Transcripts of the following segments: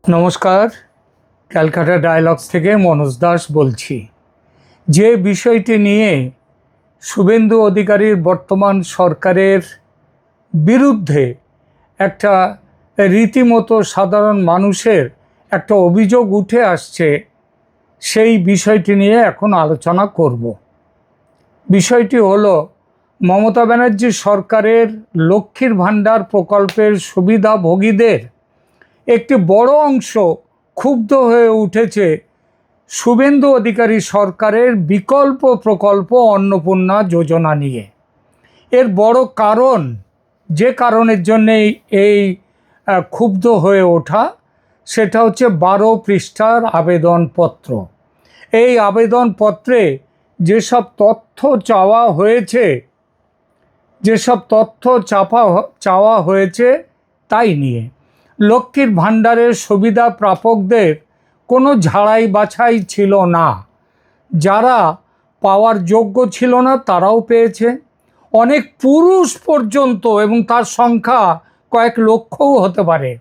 নমস্কার, ক্যালকাটা ডায়ালগস থেকে মনোজ দাস বলছি। যে বিষয়টি নিয়ে শুভেন্দু অধিকারীর বর্তমান সরকারের বিরুদ্ধে একটা রীতিমতো সাধারণ মানুষের একটা অভিযোগ উঠে আসছে, সেই বিষয়টি নিয়ে এখন আলোচনা করব। বিষয়টি হলো, মমতা ব্যানার্জি সরকারের লক্ষ্মীর ভাণ্ডার প্রকল্পের সুবিধাভোগীদের একটি বড় অংশ ক্ষুব্ধ হয়ে উঠেছে শুভেন্দু অধিকারী সরকারের বিকল্প প্রকল্প অন্নপূর্ণা যোজনা নিয়ে। এর বড় কারণ, যে কারণের জন্যে এই ক্ষুব্ধ হয়ে ওঠা, সেটা হচ্ছে 12 পৃষ্ঠার আবেদনপত্র। এই আবেদনপত্রে যেসব তথ্য চাওয়া হয়েছে তাই নিয়ে লক্ষ্মীর ভাণ্ডারের সুবিধা প্রাপকদের কোনো ঝাড়াই বাছাই ছিল না। যারা পাওয়ার যোগ্য ছিল না তারাও পেয়েছে। অনেক পুরুষ পর্যন্ত, এবং তার সংখ্যা কয়েক লক্ষও হতে পারে,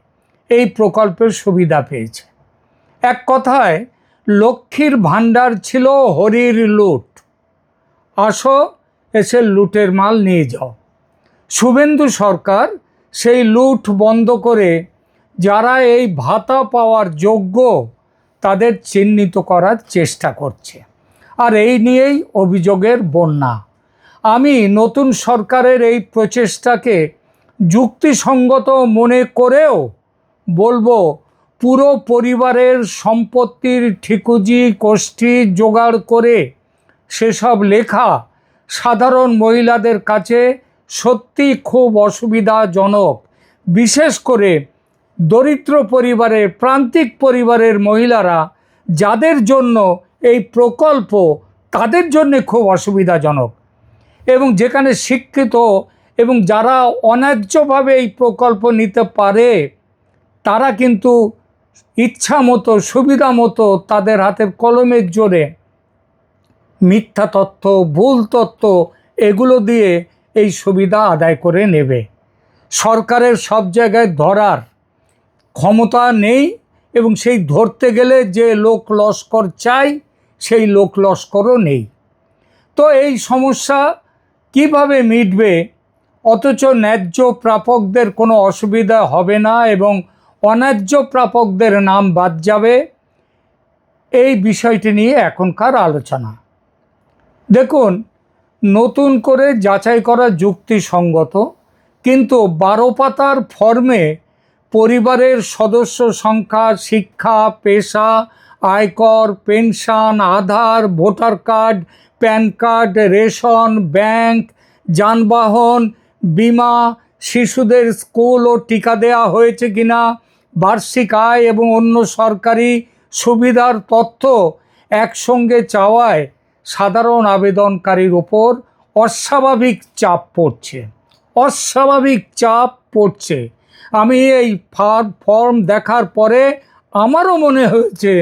এই প্রকল্পের সুবিধা পেয়েছে। এক কথায়, লক্ষ্মীর ভাণ্ডার ছিল হরির লুট। আসো, এসে লুটের মাল নিয়ে যাও। শুভেন্দু সরকার সেই লুট বন্ধ করে যারা এই ভাতা পাওয়ার যোগ্য তাদের চিহ্নিত করার চেষ্টা করছে, আর এই নিয়েই অভিযোগের বন্যা। আমি নতুন সরকারের এই প্রচেষ্টাকে যুক্তিসঙ্গত মনে করেও বলবো, পুরো পরিবারের সম্পত্তির ঠিকুজি কোষ্ঠী জোগাড় করে সেসব লেখা সাধারণ মহিলাদের কাছে সত্যি খুব অসুবিধাজনক। বিশেষ করে দরিদ্র পরিবারের, প্রান্তিক পরিবারের মহিলারা, যাদের জন্য এই প্রকল্প, তাদের জন্য খুব অসুবিধাজনক। এবং যেখানে শিক্ষিত এবং যারা অন্যায্যভাবে এই প্রকল্প নিতে পারে, তারা কিন্তু ইচ্ছা মতো, সুবিধা মতো তাদের হাতের কলমের জোরে মিথ্যা তথ্য, ভুল তথ্য, এগুলো দিয়ে এই সুবিধা আদায় করে নেবে। সরকারের সব জায়গায় ধরার ক্ষমতা নেই, এবং সেই ধরতে গেলে যে লোক লস্কর চাই, সেই লোক লস্করও নেই। তো এই সমস্যা কিভাবে মিটবে, অথচ ন্যায্য প্রাপকদের কোনো অসুবিধা হবে না এবং অন্যায্য প্রাপকদের নাম বাদ যাবে, এই বিষয়টি নিয়ে এখনকার আলোচনা। দেখুন, নতুন করে যাচাই করা যুক্তিসঙ্গত, কিন্তু 12 পাতার ফর্মে পরিবারের সদস্য সংখ্যা, শিক্ষা, পেশা, আয়কর, pension, Aadhaar, voter card, PAN card, ration, bank, যানবাহন, বিমা, শিশুদের স্কুল ও টিকা দেওয়া হয়েছে কিনা, বার্ষিক আয় এবং অন্য সরকারি সুবিধার তথ্য একসঙ্গে চাওয়ায় সাধারণ আবেদনকারীর ওপর অস্বাভাবিক চাপ পড়ছে। আমি এই ফর্ম দেখার পরে আমারও মনে হয়েছে,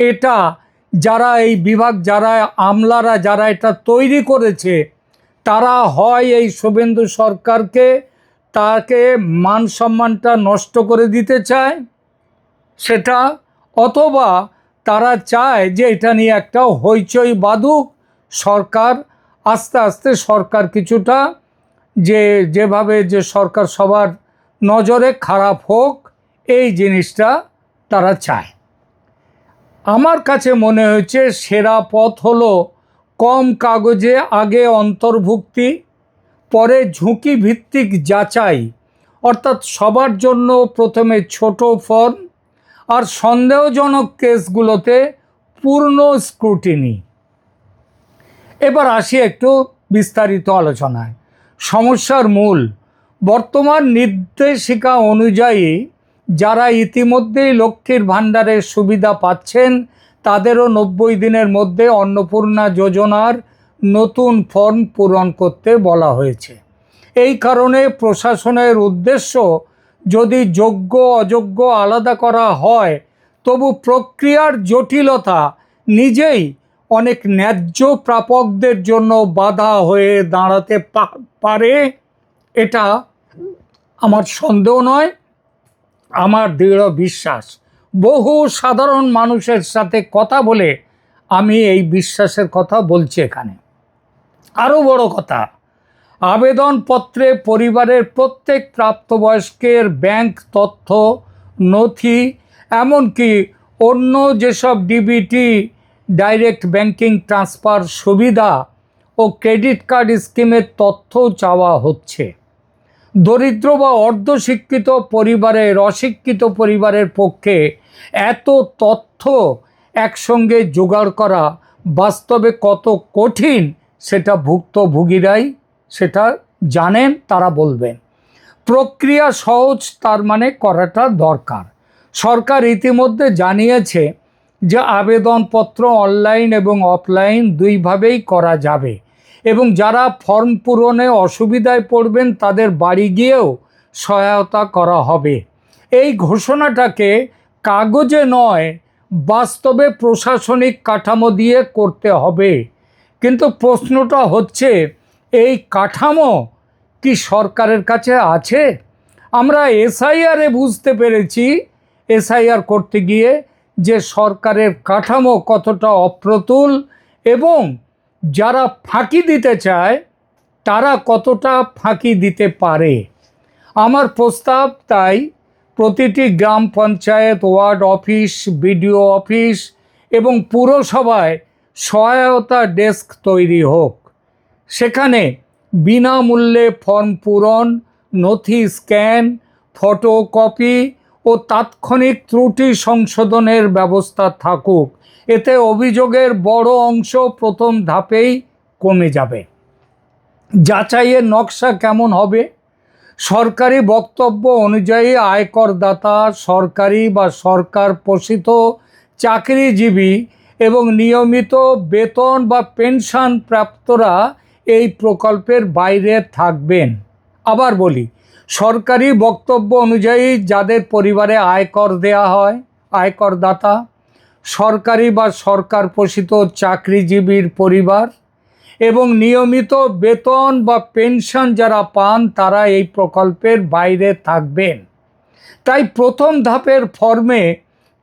এটা যারা এই বিভাগ, যারা আমলারা, যারা এটা তৈরি করেছে, তারা হয় এই শুভেন্দু সরকারকে, তাকে মান সম্মানটা নষ্ট করে দিতে চায় সেটা, অথবা তারা চায় যে এটা নিয়ে একটা হইচই বাঁধুক সরকার। আস্তে আস্তে সরকার কিছুটা, যেভাবে যে সরকার সবার নজরে খারাপ হোক, এই জিনিসটা তারা চায়। আমার কাছে মনে হয়েছে সেরা পথ হলো কম কাগজে আগে অন্তর্ভুক্তি, পরে ঝুঁকি ভিত্তিক যাচাই। অর্থাৎ সবার জন্য প্রথমে ছোট ফর্ম, আর সন্দেহজনক কেসগুলোতে পূর্ণ স্ক্রুটিনি। এবার আসি একটু বিস্তারিত আলোচনায়। সমস্যার মূল, বর্তমান নির্দেশিকা অনুযায়ী যারা ইতিমধ্যেই লক্ষ্মীর ভাণ্ডারের সুবিধা পাচ্ছেন, তাদেরও 90 দিনের মধ্যে অন্নপূর্ণা যোজনার নতুন ফর্ম পূরণ করতে বলা হয়েছে। এই কারণে প্রশাসনের উদ্দেশ্য, যদি যোগ্য অযোগ্য আলাদা করা হয়, তবু প্রক্রিয়ার জটিলতা নিজেই অনেক ন্যায্য প্রাপকদের জন্য বাধা হয়ে দাঁড়াতে পারে। এটা আমার সন্দেহ নয়, আমার দৃঢ় বিশ্বাস। বহু সাধারণ মানুষের সাথে কথা বলে আমি এই বিশ্বাসের কথা বলছি এখানে। আরও বড় কথা, আবেদনপত্রে পরিবারের প্রত্যেক প্রাপ্তবয়স্কের ব্যাংক তথ্য, নথি, এমনকি অন্য যেসব ডিবিটি, ডাইরেক্ট ব্যাংকিং ট্রান্সফার সুবিধা ও ক্রেডিট কার্ড স্কিমের তথ্যও চাওয়া হচ্ছে। দরিদ্র বা অর্ধশিক্ষিত পরিবারের, অশিক্ষিত পরিবারের পক্ষে এত তথ্য একসঙ্গে জোগাড় করা বাস্তবে কত কঠিন সেটা ভুক্তভোগীরাই সেটা জানেন, তারা বলবেন। প্রক্রিয়া সহজ, তার মানে করাটা দরকার। সরকার ইতিমধ্যে জানিয়েছে যে আবেদনপত্র অনলাইন এবং অফলাইন দুইভাবেই করা যাবে, এবং যারা ফর্ম পূরণে অসুবিধায় পড়বেন তাদের বাড়ি গিয়েও সহায়তা করা হবে। এই ঘোষণাটাকে কাগজে নয়, বাস্তবে প্রশাসনিক কাঠামো দিয়ে করতে হবে। কিন্তু প্রশ্নটা হচ্ছে, এই কাঠামো কি সরকারের কাছে আছে? আমরা এসআইআরে বুঝতে পেরেছি, এসআইআর করতে গিয়ে, যে সরকারের কাঠামো কতটা অপ্রতুল এবং যারা ফাঁকি দিতে চায় তারা কতটা ফাঁকি দিতে পারে। আমার প্রস্তাব তাই, প্রতিটি গ্রাম panchayat, ward office, BDO office এবং পুরসভায় সহায়তা ডেস্ক তৈরি হোক। সেখানে বিনামূল্যে ফর্ম পূরণ, নথি স্ক্যান, ফটোকপি ও তাৎক্ষণিক ত্রুটি সংশোধনের ব্যবস্থা থাকুক। এতে অভিযোগের বড় অংশ প্রথম ধাপেই কমে যাবে। যাচাইয়ের নকশা কেমন হবে? সরকারি বক্তব্য অনুযায়ী আয়করদাতা, সরকারি বা সরকার পোষিত চাকরিজীবী এবং নিয়মিত বেতন বা পেনশন প্রাপ্তরা এই প্রকল্পের বাইরে থাকবেন। আবার বলি, সরকারি বক্তব্য অনুযায়ী যাদের পরিবারে আয়কর দেয়া হয়, আয়করদাতা, সরকারি বা সরকার পোষিত চাকরিজীবীর পরিবার এবং নিয়মিত বেতন বা পেনশন যারা পান তারা এই প্রকল্পের বাইরে থাকবেন। তাই প্রথম ধাপের ফর্মে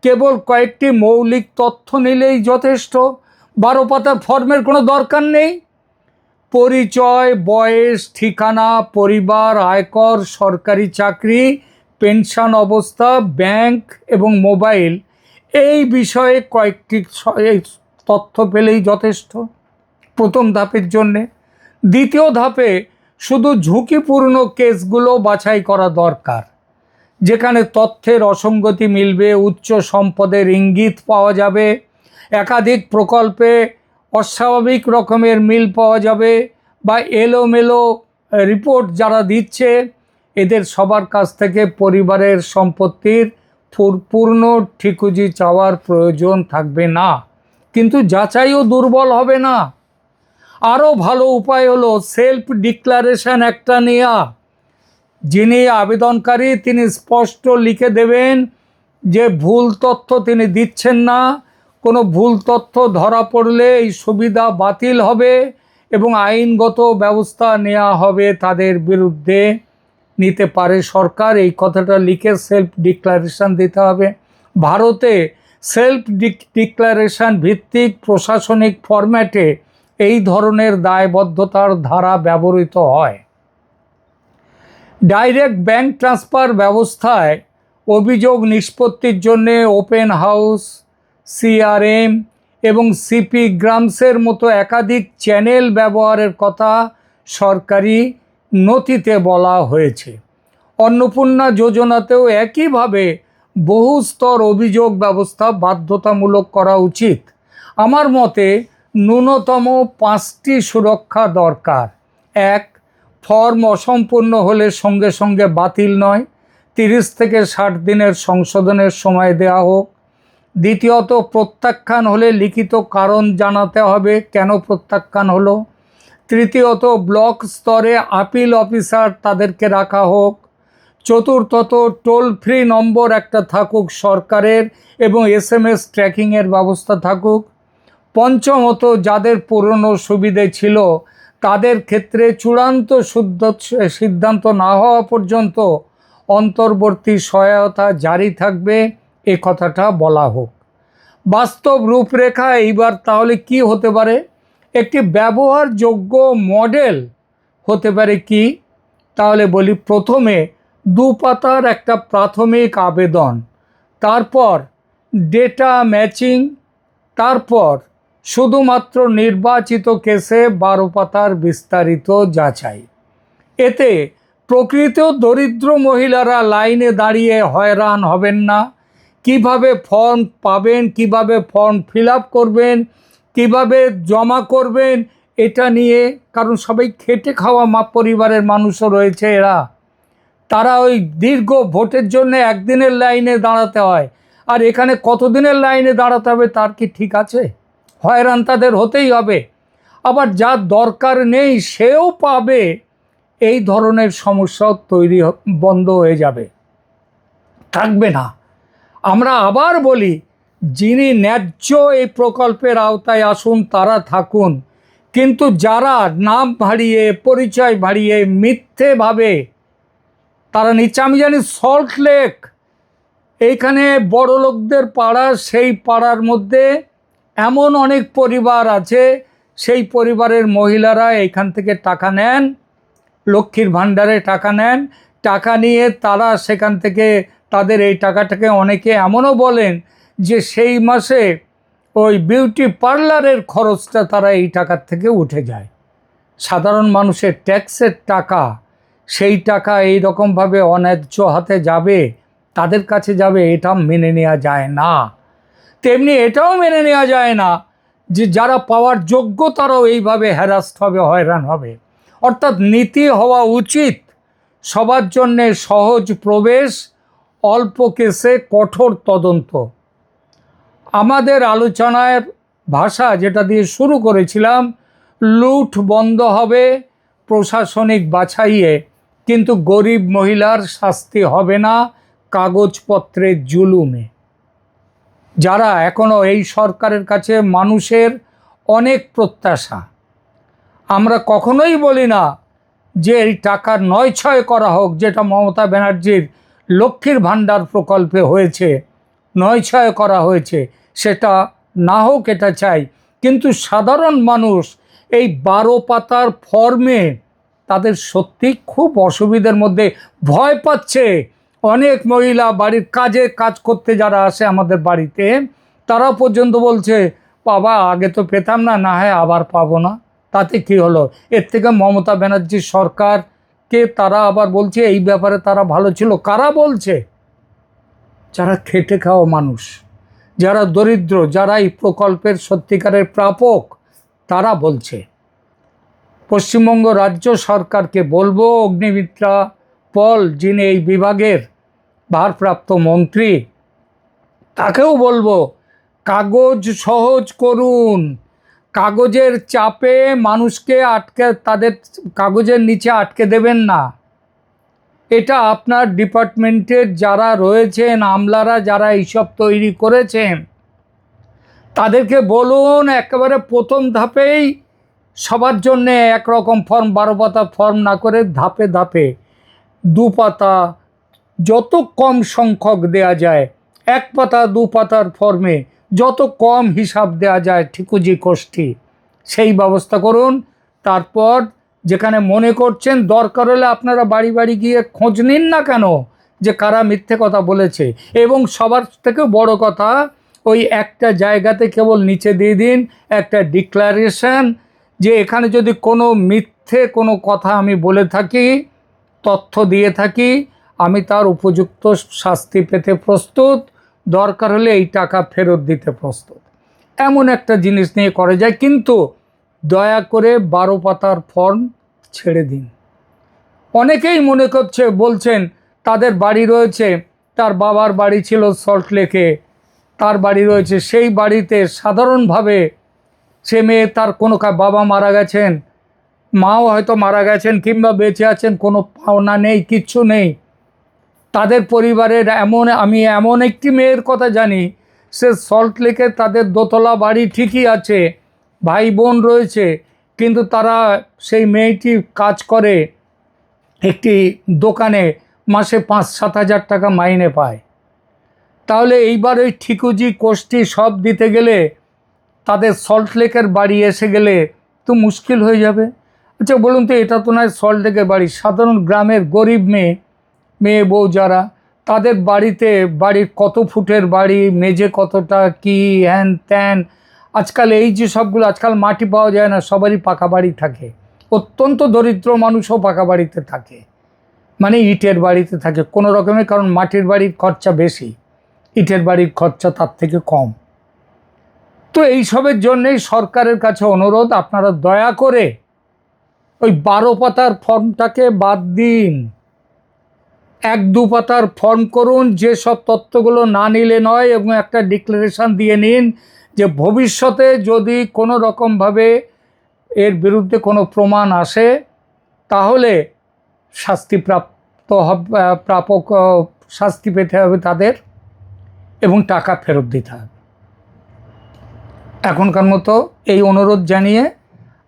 কেবল কয়েকটি মৌলিক তথ্য নিলেই যথেষ্ট। 12 পাতার ফর্মের কোনো দরকার নেই। পরিচয়, বয়স, ঠিকানা, পরিবার, আয়কর, সরকারি চাকরি, পেনশন অবস্থা, ব্যাংক এবং মোবাইল, এই বিষয়ে কয়েকটি তথ্য পেলেই যথেষ্ট প্রথম ধাপের জন্যে। দ্বিতীয় ধাপে শুধু ঝুঁকিপূর্ণ কেসগুলো বাছাই করা দরকার, যেখানে তথ্যের অসঙ্গতি মিলবে, উচ্চ সম্পদের ইঙ্গিত পাওয়া যাবে, একাধিক প্রকল্পে অস্বাভাবিক রকমের মিল পাওয়া যাবে, বা এলোমেলো রিপোর্ট যারা দিচ্ছে এদের সবার কাছ থেকে পরিবারের সম্পত্তির পূর্ণ ঠিকুজি চাওয়ার প্রয়োজন থাকবে না, কিন্তু যাচাইও দুর্বল হবে না। আরও ভালো উপায় হলো সেলফ ডিক্লারেশন একটা নেওয়া। যিনি আবেদনকারী তিনি স্পষ্ট লিখে দেবেন যে ভুল তথ্য তিনি দিচ্ছেন না। কোনো ভুল তথ্য ধরা পড়লে এই সুবিধা বাতিল হবে এবং আইনগত ব্যবস্থা নেওয়া হবে তাদের বিরুদ্ধে, নিতে পারে সরকার। এই কথাটা লিখে সেলফ ডিক্লারেশন দিতে হবে। ভারতে সেলফ ডিক্লারেশন ভিত্তিক প্রশাসনিক ফরম্যাটে এই ধরনের দায়বদ্ধতার ধারা ব্যবহৃত হয়। ডাইরেক্ট ব্যাংক ট্রান্সফার ব্যবস্থায় অভিযোগ নিষ্পত্তির জন্য ওপেন হাউস, সিআরএম এবং সিপি গ্রামসের মতো একাধিক চ্যানেল ব্যবহারের কথা সরকারি নথিতে বলা হয়েছে। অন্নপূর্ণা যোজনাতেও একইভাবে বহুস্তর অভিযোগ ব্যবস্থা বাধ্যতামূলক করা উচিত। আমার মতে ন্যূনতম 5টি সুরক্ষা দরকার। 1, ফর্ম অসম্পূর্ণ হলে সঙ্গে সঙ্গে বাতিল নয়, 30 থেকে 60 দিনের সংশোধনের সময় দেওয়া হোক। দ্বিতীয়ত, প্রত্যাখ্যান হলে লিখিত কারণ জানাতে হবে কেন প্রত্যাখ্যান হলো। তৃতীয়ত, ব্লক স্তরে আপিল অফিসার তাদেরকে রাখা হোক। চতুর্থত, টোল ফ্রি নম্বর একটা থাকুক সরকারের এবং SMS ট্র্যাকিংয়ের ব্যবস্থা থাকুক। পঞ্চমত, যাদের পুরনো সুবিধে ছিল তাদের ক্ষেত্রে চূড়ান্ত সিদ্ধান্ত না হওয়া পর্যন্ত অন্তর্বর্তী সহায়তা জারি থাকবে, এ কথাটা বলা হোক। বাস্তব রূপরেখা এইবার তাহলে কি হতে পারে? একটি ব্যবহারযোগ্য মডেল হতে পারে কি? তাহলে বলি, প্রথমে 2 পাতার একটা প্রাথমিক আবেদন, তারপর ডেটা ম্যাচিং, তারপর শুধুমাত্র নির্বাচিত কেসে 12 পাতার বিস্তারিত যাচাই। এতে প্রকৃত দরিদ্র মহিলারা লাইনে দাঁড়িয়ে হয়রান হবেন না। কিভাবে ফর্ম পাবেন, কিভাবে ফর্ম ফিল আপ করবেন, কিভাবে জমা করবেন, এটা নিয়ে, কারণ সবাই খেটে খাওয়া পরিবারের মানুষও রয়েছে, তারা ওই দীর্ঘ ভোটের জন্য একদিনের লাইনে দাঁড়াতে হয়, আর এখানে কতদিনের লাইনে দাঁড়াতে হবে তার কি ঠিক আছে? হয়রান তাদের হতেই হবে। আবার যার দরকার নেই সেও পাবে, এই ধরনের সমস্যা তৈরি বন্ধ হয়ে যাবে, থাকবে না। আমরা আবার বলি, যিনি ন্যায্য এই প্রকল্পের আওতায় আসুন তারা থাকুন, কিন্তু যারা নাম ভাড়িয়ে, পরিচয় ভাড়িয়ে, মিথ্যেভাবে তারা নিচ্ছে, আমি জানি সল্ট লেক এইখানে বড় লোকদের পাড়া, সেই পাড়ার মধ্যে এমন অনেক পরিবার আছে, সেই পরিবারের মহিলারা এইখান থেকে টাকা নেন, লক্ষ্মীর ভাণ্ডারে টাকা নেন, টাকা নিয়ে তারা সেখান থেকে তাদের এই টাকাটাকে অনেকে এমনও বলেন যে সেই মাসে ওই বিউটি পার্লারের খরচটা তারা এই টাকার থেকে উঠে যায়। সাধারণ মানুষের ট্যাক্সের টাকা, সেই টাকা এই রকমভাবে অন্যায্য হাতে যাবে, তাদের কাছে যাবে, এটা মেনে নেওয়া যায় না। তেমনি এটাও মেনে নেওয়া যায় না যে যারা পাওয়ার যোগ্য তারাও এইভাবে হ্যারাস্ট হবে, হয়রান হবে। অর্থাৎ নীতি হওয়া উচিত সবার জন্যে সহজ প্রবেশ, অল্প কেসে কঠোর তদন্ত। আমাদের আলোচনার ভাষা যেটা দিয়ে শুরু করেছিলাম, লুট বন্ধ হবে প্রশাসনিক বাছাইয়ে, কিন্তু গরিব মহিলার শাস্তি হবে না কাগজপত্রের জুলুমে। যারা এখনও এই সরকারের কাছে মানুষের অনেক প্রত্যাশা, আমরা কখনোই বলি না যে এই টাকার নয়ছয় করা হোক, যেটা মমতা ব্যানার্জির লক্ষ্মীর ভাণ্ডার প্রকল্পে হয়েছে, নয়ছয় করা হয়েছে, সেটা না হোক, এটা চাই। কিন্তু সাধারণ মানুষ এই 12 পাতার ফর্মে তাদের সত্যি খুব অসুবিধার মধ্যে, ভয় পাচ্ছে। অনেক মহিলা বাড়ির কাজ করতে যারা আসে আমাদের বাড়িতে, তারা পর্যন্ত বলছে, বাবা আগে তো পেতাম না, না হয় আবার পাবো না, তাতে কি হলো? এর থেকে মমতা ব্যানার্জির সরকারকে তারা আবার বলছে এই ব্যাপারে তারা ভালো ছিল। কারা বলছে? যারা খেটে খাওয়া মানুষ, যারা দরিদ্র, যারা এই প্রকল্পের সত্যিকারের প্রাপক, তারা বলছে। পশ্চিমবঙ্গ রাজ্য সরকারকে বলবো, অগ্নিমিত্রা পল যিনি এই বিভাগের ভারপ্রাপ্ত মন্ত্রী, তাকেও বলবো কাগজ সহজ করুন। কাগজের চাপে মানুষকে তাদের কাগজের নিচে আটকে দেবেন না। এটা আপনার ডিপার্টমেন্টের যারা রয়েছেন, আমলারা যারা এইসব তৈরি করেছেন, তাদেরকে বলুন একেবারে প্রথম ধাপেই সবার জন্যে একরকম ফর্ম, 12 পাতা ফর্ম না করে ধাপে ধাপে 2 পাতা, যত কম সংখ্যক দেয়া যায়, 1 পাতা 2 পাতার ফর্মে যত কম হিসাব দেয়া যায় ঠিকুজি কোষ্ঠী, সেই ব্যবস্থা করুন। তারপর যেখানে মনে করছেন দরকার হলে আপনারা বাড়ি বাড়ি গিয়ে খোঁজ নিন না কেন যে কারা মিথ্যে কথা বলেছে, এবং সবার থেকে বড় কথা, ওই একটা জায়গাতে কেবল নিচে দিয়ে দিন একটা ডিক্লারেশন যে এখানে যদি কোনো মিথ্যে কোনো কথা আমি বলে থাকি, তথ্য দিয়ে থাকি, আমি তার উপযুক্ত শাস্তি পেতে প্রস্তুত, দরকার হলে এই টাকা ফেরত দিতে প্রস্তুত। এমন একটা জিনিস নিয়ে করা যায়। কিন্তু দয়া করে 12 পাতার ফর্ম ছেড়ে দিন। অনেকেই মনে করছে, বলছেন তাদের বাড়ি রয়েছে, তার বাবার বাড়ি ছিল সল্ট লেকে, তার বাড়ি রয়েছে, সেই বাড়িতে সাধারণভাবে সে মেয়ে, তার কোনো বাবা মারা গেছেন, মাও হয়তো মারা গেছেন, কিংবা বেঁচে আছেন, কোনো পাওনা নেই, কিচ্ছু নেই। তাদের পরিবারের আমি এমন একটি মেয়ের কথা জানি, সে সল্ট লেকে তাদের দোতলা বাড়ি ঠিকই আছে, ভাই বোন রয়েছে, কিন্তু তারা, সেই মেয়েটি কাজ করে একটি দোকানে, মাসে 5-7 হাজার টাকা মাইনে পায়। তাহলে এইবার ওই ঠিকুজি কোষ্ঠী সব দিতে গেলে তাদের সল্টলেকের বাড়ি এসে গেলে তো মুশকিল হয়ে যাবে। আচ্ছা বলুন তো, এটা তো নয় সল্টলেকের বাড়ি, সাধারণ গ্রামের গরিব মেয়ে বউ যারা, তাদের বাড়িতে বাড়ির কত ফুটের বাড়ি, মেঝে কতটা, কি হ্যান ত্যান। আজকাল এই যে সবগুলো, আজকাল মাটি পাওয়া যায় না, সবারই পাকা বাড়ি থাকে। অত্যন্ত দরিদ্র মানুষও পাকা বাড়িতে থাকে, মানে ইটের বাড়িতে থাকে কোনো রকমের, কারণ মাটির বাড়ির খরচা বেশি, ইটের বাড়ির খরচা তার থেকে কম। তো এইসবের জন্যেই সরকারের কাছে অনুরোধ, আপনারা দয়া করে ওই 12 পাতার ফর্মটাকে বাদ দিন, 1-2 পাতার ফর্ম করুন, যেসব তথ্যগুলো না নিলে নয়, এবং একটা ডিক্লারেশন দিয়ে নিন যে ভবিষ্যতে যদি কোনো রকমভাবে এর বিরুদ্ধে কোনো প্রমাণ আসে তাহলে প্রাপক শাস্তি পেতে হবে তাদের, এবং টাকা ফেরত দিতে হবে। এখনকার মতো এই অনুরোধ জানিয়ে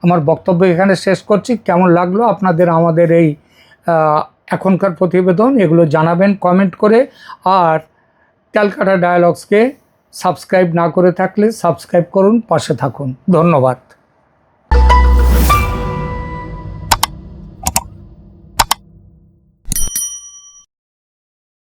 আমার বক্তব্য এখানে শেষ করছি। কেমন লাগলো আপনাদের আমাদের এই এখনকার প্রতিবেদন, এগুলো জানাবেন কমেন্ট করে। আর ক্যালকাটা ডায়ালগসকে সাবস্ক্রাইব না করে থাকলে সাবস্ক্রাইব করুন, পাশে থাকুন। ধন্যবাদ।